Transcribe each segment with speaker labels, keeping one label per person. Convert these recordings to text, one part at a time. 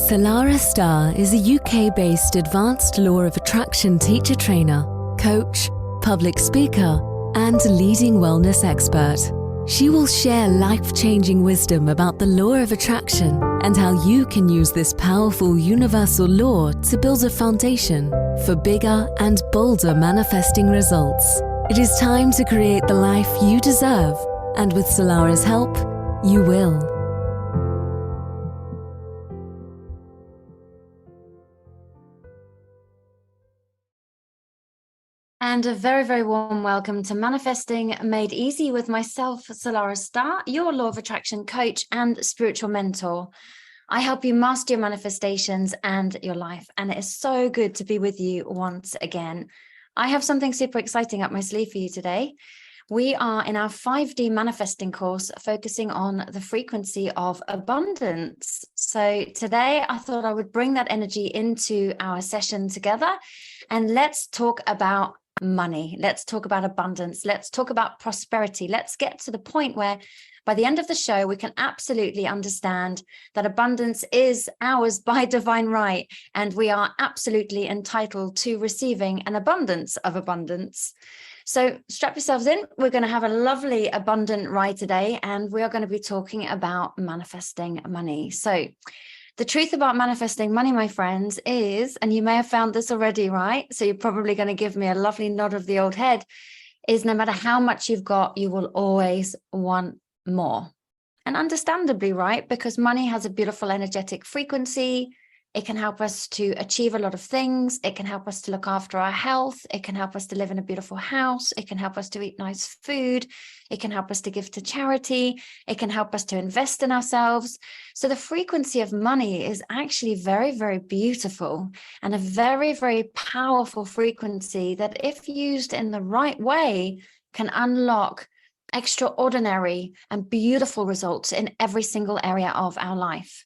Speaker 1: Salarah Starre is a UK-based advanced law of attraction teacher trainer, coach, public speaker, and leading wellness expert. She will share life-changing wisdom about the law of attraction and how you can use this powerful universal law to build a foundation for bigger and bolder manifesting results. It is time to create the life you deserve, and with Salarah's help, you will.
Speaker 2: And a very, very warm welcome to Manifesting Made Easy with myself, Salarah Starre, your law of attraction coach and spiritual mentor. I help you master your manifestations and your life, and it is so good to be with you once again. I have something super exciting up my sleeve for you today. We are in our 5D manifesting course focusing on the frequency of abundance. So today I thought I would bring that energy into our session together, and let's talk about money. Let's talk about abundance. Let's talk about prosperity. Let's get to the point where by the end of the show, we can absolutely understand that abundance is ours by divine right, and we are absolutely entitled to receiving an abundance of abundance. So strap yourselves in. We're going to have a lovely, abundant ride today, and we are going to be talking about manifesting money. So the truth about manifesting money, my friends, is, and you may have found this already, right? So you're probably going to give me a lovely nod of the old head, is no matter how much you've got, you will always want more. And understandably, right? Because money has a beautiful energetic frequency. It can help us to achieve a lot of things. It can help us to look after our health. It can help us to live in a beautiful house. It can help us to eat nice food. It can help us to give to charity. It can help us to invest in ourselves. So the frequency of money is actually very, very beautiful and a very, very powerful frequency that, if used in the right way, can unlock extraordinary and beautiful results in every single area of our life.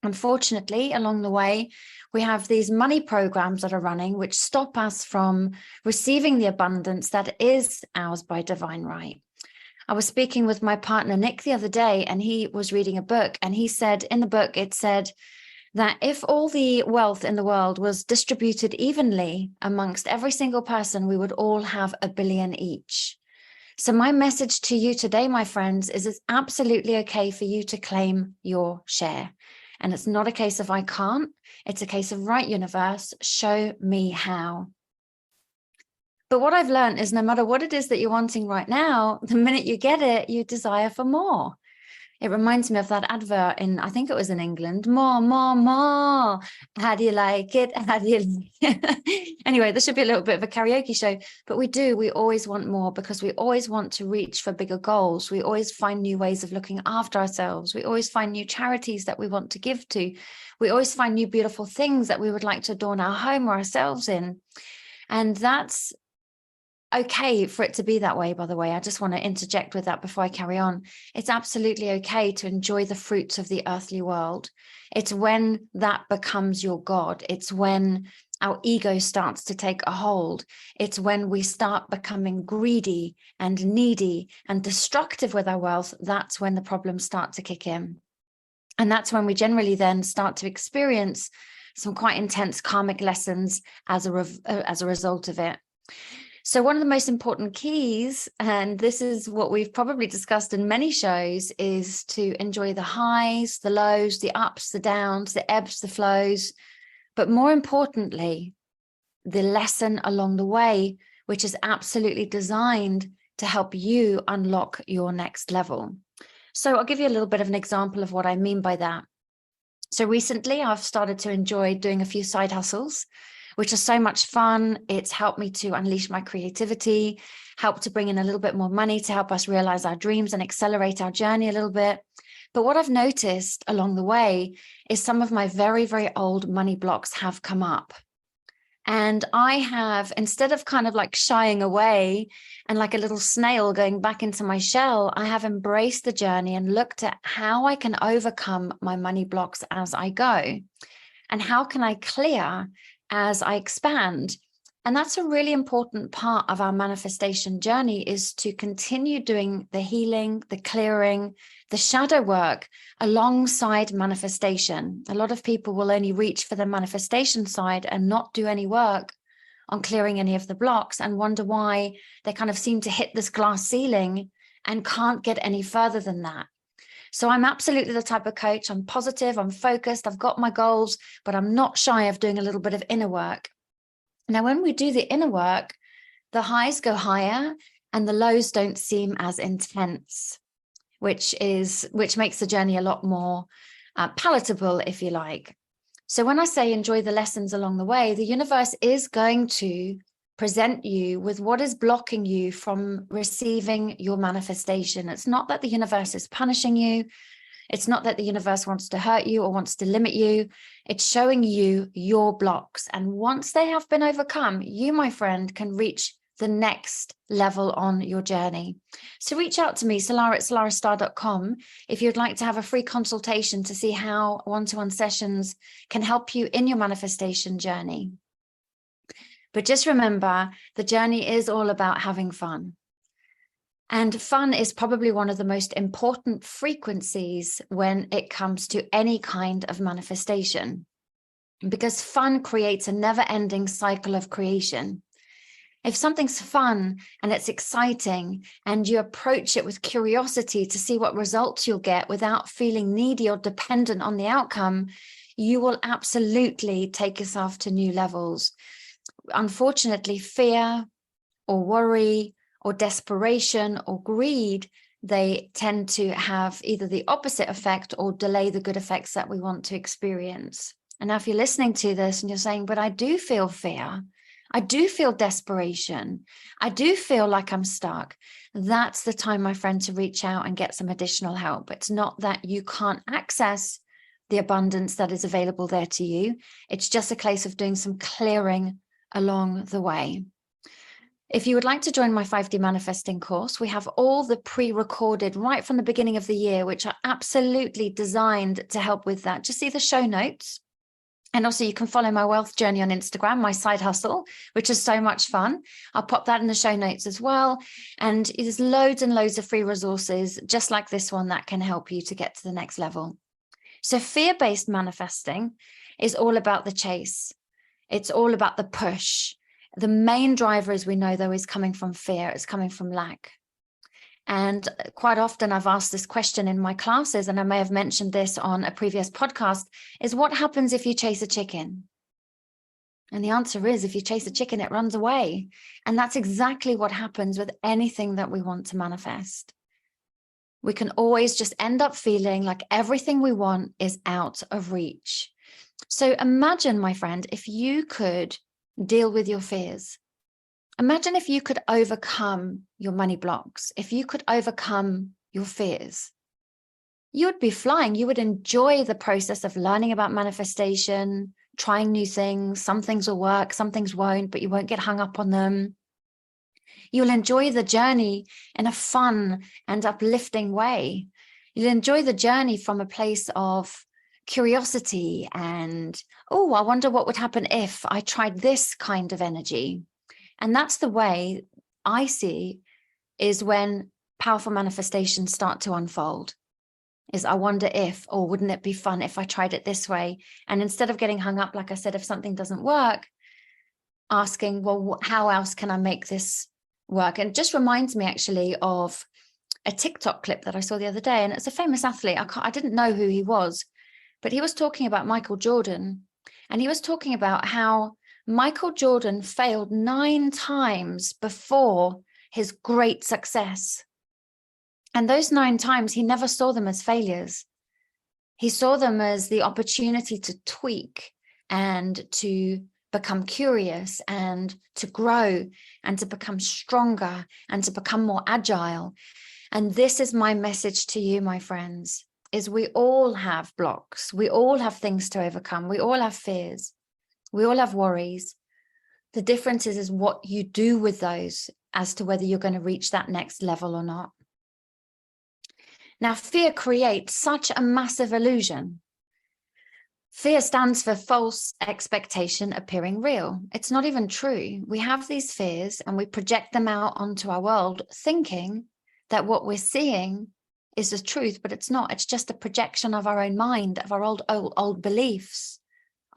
Speaker 2: Unfortunately, along the way, we have these money programs that are running, which stop us from receiving the abundance that is ours by divine right. I was speaking with my partner, Nick, the other day, and he was reading a book, and he said in the book, it said that if all the wealth in the world was distributed evenly amongst every single person, we would all have $1 billion each. So my message to you today, my friends, is it's absolutely okay for you to claim your share. And it's not a case of I can't, it's a case of, right, universe, show me how. But what I've learned is no matter what it is that you're wanting right now, the minute you get it, you desire for more. It reminds me of that advert in, I think it was in England, more, more, more. How do you like it? How do you like it? Anyway, this should be a little bit of a karaoke show, but we always want more, because we always want to reach for bigger goals. We always find new ways of looking after ourselves. We always find new charities that we want to give to. We always find new beautiful things that we would like to adorn our home or ourselves in. And that's okay for it to be that way, by the way. I just want to interject with that before I carry on. It's absolutely okay to enjoy the fruits of the earthly world. It's when that becomes your God. It's when our ego starts to take a hold. It's when we start becoming greedy and needy and destructive with our wealth. That's when the problems start to kick in. And that's when we generally then start to experience some quite intense karmic lessons as a result of it. So one of the most important keys, and this is what we've probably discussed in many shows, is to enjoy the highs, the lows, the ups, the downs, the ebbs, the flows, but more importantly, the lesson along the way, which is absolutely designed to help you unlock your next level. So I'll give you a little bit of an example of what I mean by that. So recently I've started to enjoy doing a few side hustles, which are so much fun. It's helped me to unleash my creativity, help to bring in a little bit more money to help us realize our dreams and accelerate our journey a little bit. But what I've noticed along the way is some of my very, very old money blocks have come up. And I have, instead of kind of like shying away and like a little snail going back into my shell, I have embraced the journey and looked at how I can overcome my money blocks as I go. And how can I clear as I expand? And that's a really important part of our manifestation journey, is to continue doing the healing, the clearing, the shadow work alongside manifestation. A lot of people will only reach for the manifestation side and not do any work on clearing any of the blocks, and wonder why they kind of seem to hit this glass ceiling and can't get any further than that. So I'm absolutely the type of coach. I'm positive, I'm focused, I've got my goals, but I'm not shy of doing a little bit of inner work. Now, when we do the inner work, the highs go higher and the lows don't seem as intense, which makes the journey a lot more palatable, if you like. So when I say enjoy the lessons along the way, the universe is going to present you with what is blocking you from receiving your manifestation. It's not that the universe is punishing you. It's not that the universe wants to hurt you or wants to limit you. It's showing you your blocks. And once they have been overcome, you, my friend, can reach the next level on your journey. So reach out to me, salarah@salarahstarre.com, if you'd like to have a free consultation to see how one-to-one sessions can help you in your manifestation journey. But just remember, the journey is all about having fun. And fun is probably one of the most important frequencies when it comes to any kind of manifestation, because fun creates a never-ending cycle of creation. If something's fun and it's exciting and you approach it with curiosity to see what results you'll get without feeling needy or dependent on the outcome, you will absolutely take yourself to new levels. Unfortunately, fear or worry or desperation or greed, they tend to have either the opposite effect or delay the good effects that we want to experience. And now if you're listening to this and you're saying, but I do feel fear, I do feel desperation, I do feel like I'm stuck, that's the time, my friend, to reach out and get some additional help. It's not that you can't access the abundance that is available there to you. It's just a case of doing some clearing along the way. If you would like to join my 5D manifesting course, we have all the pre-recorded right from the beginning of the year, which are absolutely designed to help with that. Just see the show notes. And also you can follow my wealth journey on Instagram, my side hustle, which is so much fun. I'll pop that in the show notes as well. And there's loads and loads of free resources, just like this one, that can help you to get to the next level. So fear-based manifesting is all about the chase. It's all about the push. The main driver, as we know, though, is coming from fear. It's coming from lack. And quite often I've asked this question in my classes, and I may have mentioned this on a previous podcast, is what happens if you chase a chicken? And the answer is, if you chase a chicken, it runs away. And that's exactly what happens with anything that we want to manifest. We can always just end up feeling like everything we want is out of reach. So imagine, my friend, if you could deal with your fears. Imagine if you could overcome your money blocks, if you could overcome your fears. You would be flying. You would enjoy the process of learning about manifestation, trying new things. Some things will work, some things won't, but you won't get hung up on them. You'll enjoy the journey in a fun and uplifting way. You'll enjoy the journey from a place of curiosity and, oh, I wonder what would happen if I tried this kind of energy. And that's the way I see is when powerful manifestations start to unfold, is I wonder if, or wouldn't it be fun if I tried it this way? And instead of getting hung up, like I said, if something doesn't work, asking, well, how else can I make this work? And it just reminds me actually of a TikTok clip that I saw the other day. And it's a famous athlete. I didn't know who he was, but he was talking about Michael Jordan. And he was talking about how Michael Jordan failed 9 times before his great success. And those 9 times, he never saw them as failures. He saw them as the opportunity to tweak and to become curious and to grow and to become stronger and to become more agile. And this is my message to you, my friends, is we all have blocks. We all have things to overcome. We all have fears. We all have worries. The difference is what you do with those as to whether you're going to reach that next level or not. Now, fear creates such a massive illusion. Fear stands for false expectation appearing real. It's not even true. We have these fears and we project them out onto our world, thinking that what we're seeing is the truth, but it's not. It's just a projection of our own mind, of our old beliefs,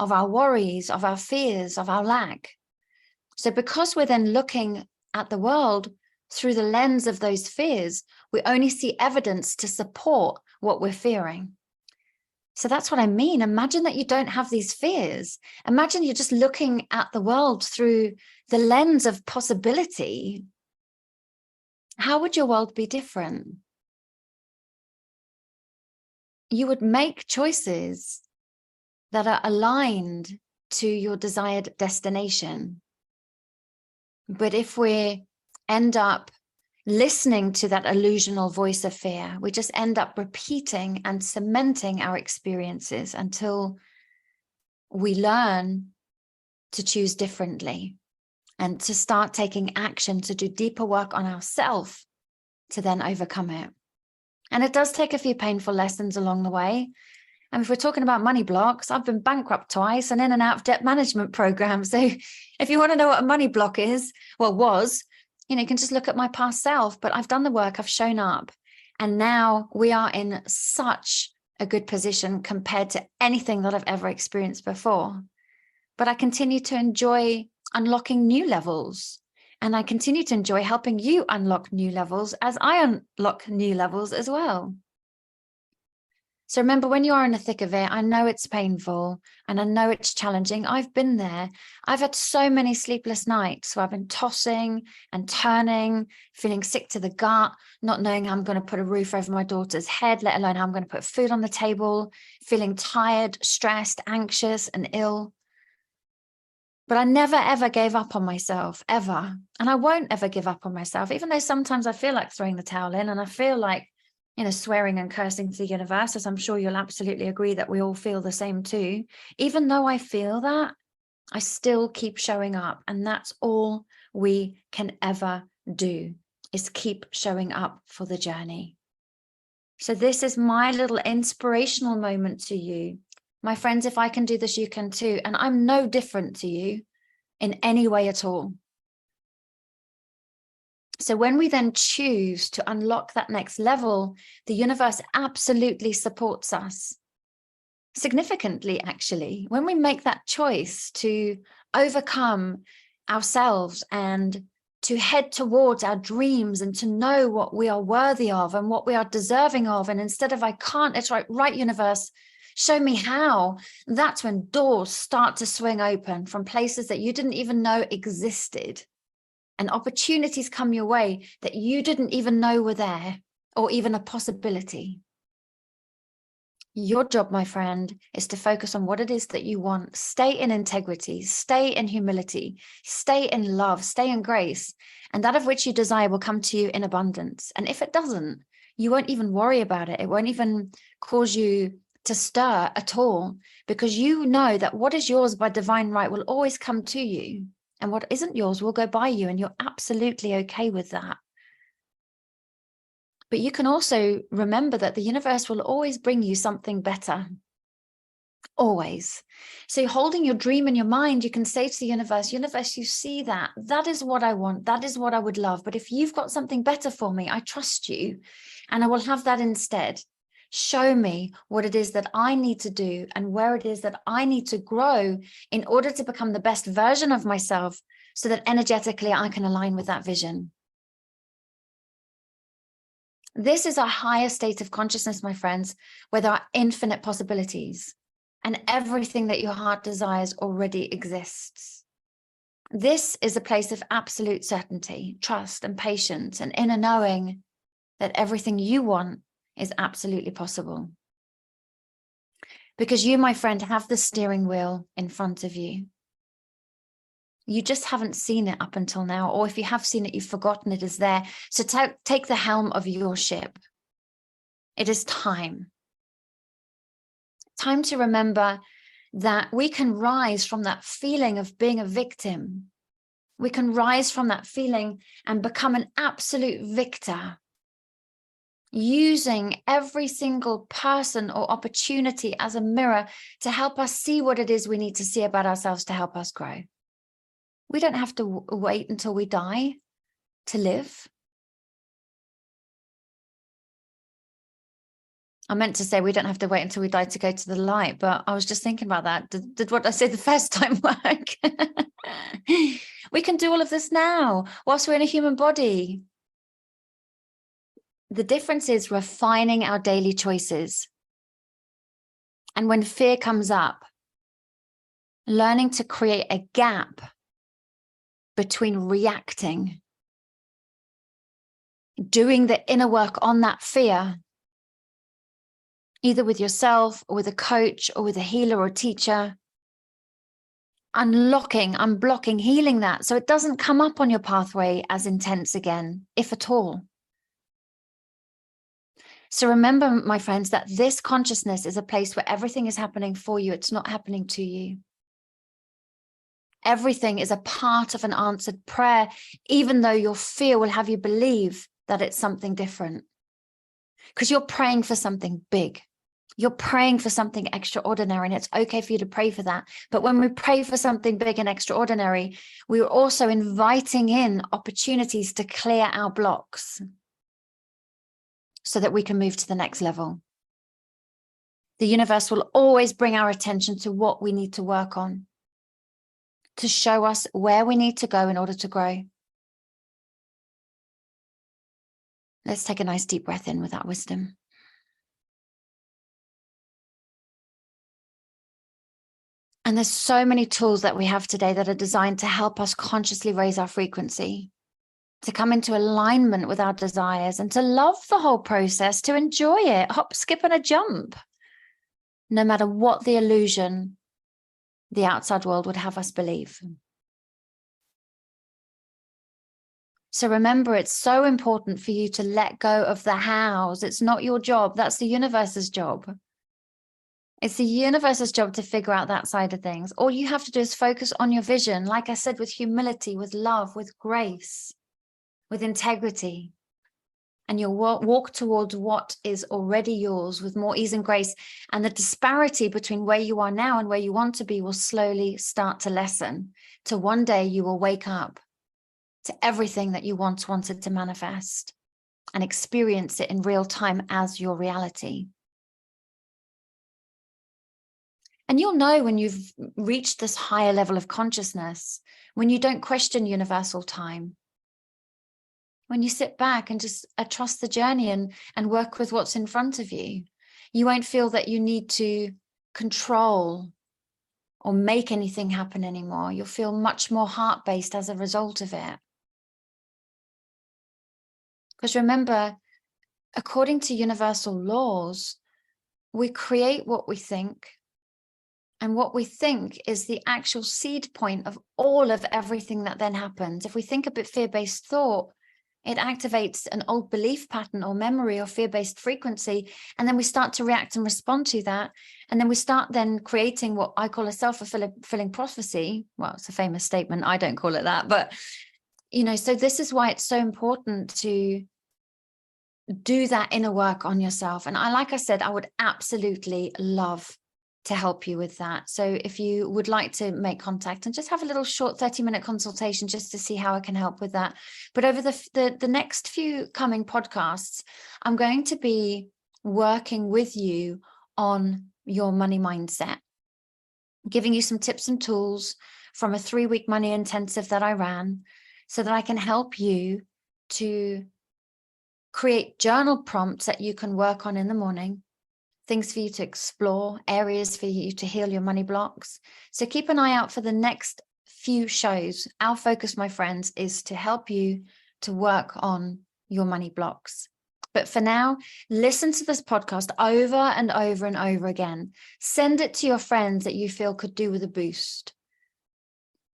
Speaker 2: of our worries, of our fears, of our lack. So because we're then looking at the world through the lens of those fears, we only see evidence to support what we're fearing. So that's what I mean. Imagine that you don't have these fears. Imagine you're just looking at the world through the lens of possibility. How would your world be different? You would make choices that are aligned to your desired destination. But if we end up listening to that illusional voice of fear, we just end up repeating and cementing our experiences until we learn to choose differently and to start taking action to do deeper work on ourselves to then overcome it. And it does take a few painful lessons along the way. And if we're talking about money blocks, I've been bankrupt twice and in and out of debt management programs. So if you want to know what a money block is, you can just look at my past self, but I've done the work, I've shown up. And now we are in such a good position compared to anything that I've ever experienced before. But I continue to enjoy unlocking new levels. And I continue to enjoy helping you unlock new levels as I unlock new levels as well. So remember, when you are in the thick of it, I know it's painful and I know it's challenging. I've been there. I've had so many sleepless nights where I've been tossing and turning, feeling sick to the gut, not knowing how I'm going to put a roof over my daughter's head, let alone how I'm going to put food on the table, feeling tired, stressed, anxious, and ill. But I never, ever gave up on myself, ever. And I won't ever give up on myself, even though sometimes I feel like throwing the towel in and I feel like, swearing and cursing to the universe, as I'm sure you'll absolutely agree that we all feel the same too. Even though I feel that, I still keep showing up. And that's all we can ever do, is keep showing up for the journey. So this is my little inspirational moment to you. My friends, if I can do this, you can too. And I'm no different to you in any way at all. So when we then choose to unlock that next level, the universe absolutely supports us. Significantly, actually, when we make that choice to overcome ourselves and to head towards our dreams and to know what we are worthy of and what we are deserving of. And instead of, I can't, it's right, universe, show me how. That's when doors start to swing open from places that you didn't even know existed. And opportunities come your way that you didn't even know were there or even a possibility. Your job, my friend, is to focus on what it is that you want. Stay in integrity, stay in humility, stay in love, stay in grace. And that of which you desire will come to you in abundance. And if it doesn't, you won't even worry about it. It won't even cause you to stir at all, because you know that what is yours by divine right will always come to you. And what isn't yours will go by you, and you're absolutely okay with that. But you can also remember that the universe will always bring you something better. Always. So holding your dream in your mind, you can say to the universe, you see that. That is what I want. That is what I would love. But if you've got something better for me, I trust you and I will have that instead. Show me what it is that I need to do and where it is that I need to grow in order to become the best version of myself, so that energetically I can align with that vision. This is a higher state of consciousness, my friends, where there are infinite possibilities and everything that your heart desires already exists. This is a place of absolute certainty, trust and patience and inner knowing that everything you want is absolutely possible. Because you, my friend, have the steering wheel in front of you. You just haven't seen it up until now, or if you have seen it, you've forgotten it is there. So take the helm of your ship. It is time. Time to remember that we can rise from that feeling of being a victim. We can rise from that feeling and become an absolute victor. using every single person or opportunity as a mirror to help us see what it is we need to see about ourselves to help us grow. We don't have to wait until we die to live. I meant to say we don't have to wait until we die to go to the light, but I was just thinking about that. Did what I said the first time work? We can do all of this now whilst we're in a human body. The difference is refining our daily choices. And when fear comes up, learning to create a gap between reacting, doing the inner work on that fear, either with yourself or with a coach or with a healer or teacher, unblocking, healing that so it doesn't come up on your pathway as intense again, if at all. So remember, my friends, that this consciousness is a place where everything is happening for you. It's not happening to you. Everything is a part of an answered prayer, even though your fear will have you believe that it's something different. Because you're praying for something big. You're praying for something extraordinary, and it's okay for you to pray for that. But when we pray for something big and extraordinary, we are also inviting in opportunities to clear our blocks so that we can move to the next level. The universe will always bring our attention to what we need to work on, to show us where we need to go in order to grow. Let's take a nice deep breath in with that wisdom. And there's so many tools that we have today that are designed to help us consciously raise our frequency, to come into alignment with our desires and to love the whole process, to enjoy it, hop, skip, and a jump, no matter what the illusion the outside world would have us believe. So remember, it's so important for you to let go of the hows. It's not your job. That's the universe's job. It's the universe's job to figure out that side of things. All you have to do is focus on your vision, like I said, with humility, with love, with grace, with integrity. And you'll walk towards what is already yours with more ease and grace. And the disparity between where you are now and where you want to be will slowly start to lessen. To one day you will wake up to everything that you once wanted to manifest and experience it in real time as your reality. And you'll know when you've reached this higher level of consciousness, when you don't question universal time, when you sit back and just trust the journey and work with what's in front of you. You won't feel that you need to control or make anything happen anymore. You'll feel much more heart-based as a result of it. Because remember, according to universal laws, we create what we think. And what we think is the actual seed point of all of everything that then happens. If we think a bit fear-based thought, it activates an old belief pattern or memory or fear-based frequency. And then we start to react and respond to that. And then we start then creating what I call a self-fulfilling prophecy. Well, it's a famous statement. I don't call it that. But, so this is why it's so important to do that inner work on yourself. And like I said, I would absolutely love to help you with that. So if you would like to make contact and just have a little short 30-minute consultation just to see how I can help with that. But over the next few coming podcasts, I'm going to be working with you on your money mindset, giving you some tips and tools from a 3-week money intensive that I ran so that I can help you to create journal prompts that you can work on in the morning, things for you to explore, areas for you to heal your money blocks. So keep an eye out for the next few shows. Our focus, my friends, is to help you to work on your money blocks. But for now, listen to this podcast over and over and over again. Send it to your friends that you feel could do with a boost.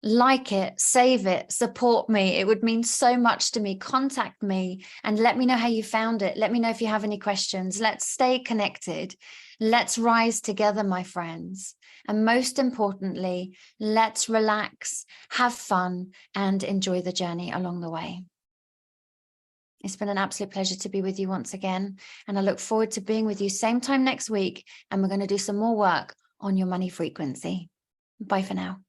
Speaker 2: Like it, save it, support me. It would mean so much to me. Contact me and let me know how you found it. Let me know if you have any questions. Let's stay connected. Let's rise together, my friends. And most importantly, let's relax, have fun, and enjoy the journey along the way. It's been an absolute pleasure to be with you once again. And I look forward to being with you same time next week. And we're going to do some more work on your money frequency. Bye for now.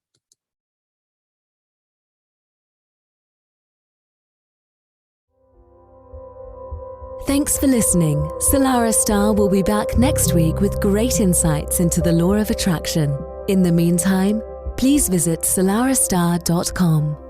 Speaker 1: Thanks for listening. Salarah Starre will be back next week with great insights into the law of attraction. In the meantime, please visit salarahstarre.com.